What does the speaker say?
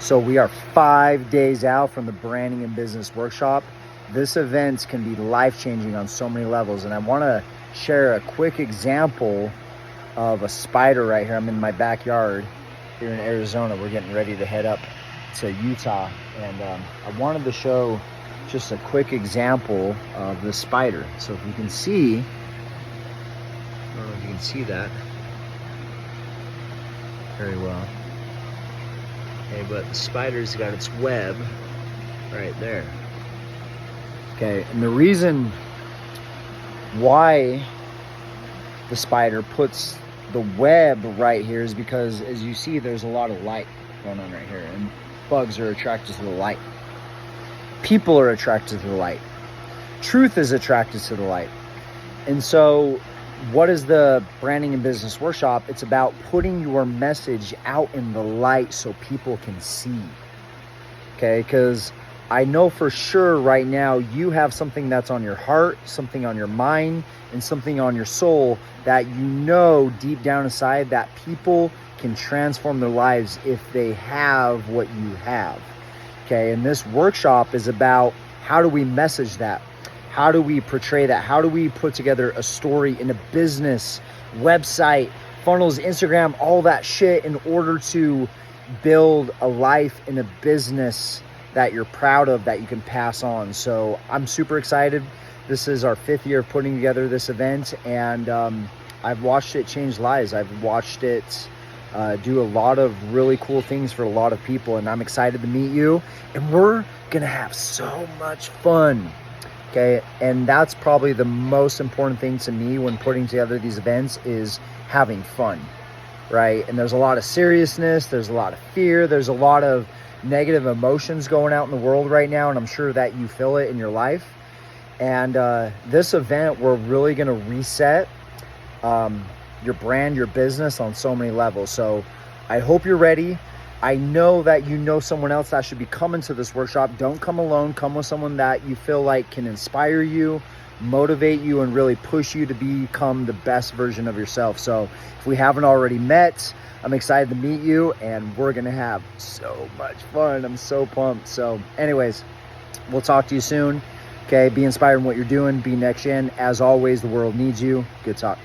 So we are 5 days out from the Branding and Business Workshop. This event can be life-changing on so many levels, and I want to share a quick example of a spider right here. I'm in my backyard here in Arizona. We're getting ready to head up to Utah, and I wanted to show just a quick example of the spider. So if you can see, I don't know if you can see that very well. Okay, but the spider's got its web right there. Okay, and the reason why the spider puts the web right here is because, as you see, there's a lot of light going on right here, and bugs are attracted to the light. People are attracted to the light. Truth is attracted to the light. And so what is the Branding and Business Workshop? It's about putting your message out in the light so people can see. Okay, because I know for sure right now you have something that's on your heart, something on your mind, and something on your soul that you know deep down inside that people can transform their lives if they have what you have. Okay, and this workshop is about how do we message that? How do we portray that? How do we put together a story in a business, website, funnels, Instagram, all that shit in order to build a life in a business that you're proud of, that you can pass on. So I'm super excited. This is our 5th year of putting together this event, and I've watched it change lives. I've watched it do a lot of really cool things for a lot of people, and I'm excited to meet you, and we're gonna have so much fun. Okay, and that's probably the most important thing to me when putting together these events is having fun, right? And there's a lot of seriousness, there's a lot of fear, there's a lot of negative emotions going out in the world right now, and I'm sure that you feel it in your life. And this event, we're really gonna reset your brand, your business on so many levels. So I hope you're ready. I know that you know someone else that should be coming to this workshop. Don't come alone. Come with someone that you feel like can inspire you, motivate you, and really push you to become the best version of yourself. So if we haven't already met, I'm excited to meet you, and we're going to have so much fun. I'm so pumped. So anyways, we'll talk to you soon. Okay, be inspired in what you're doing. Be next gen. As always, the world needs you. Good talk.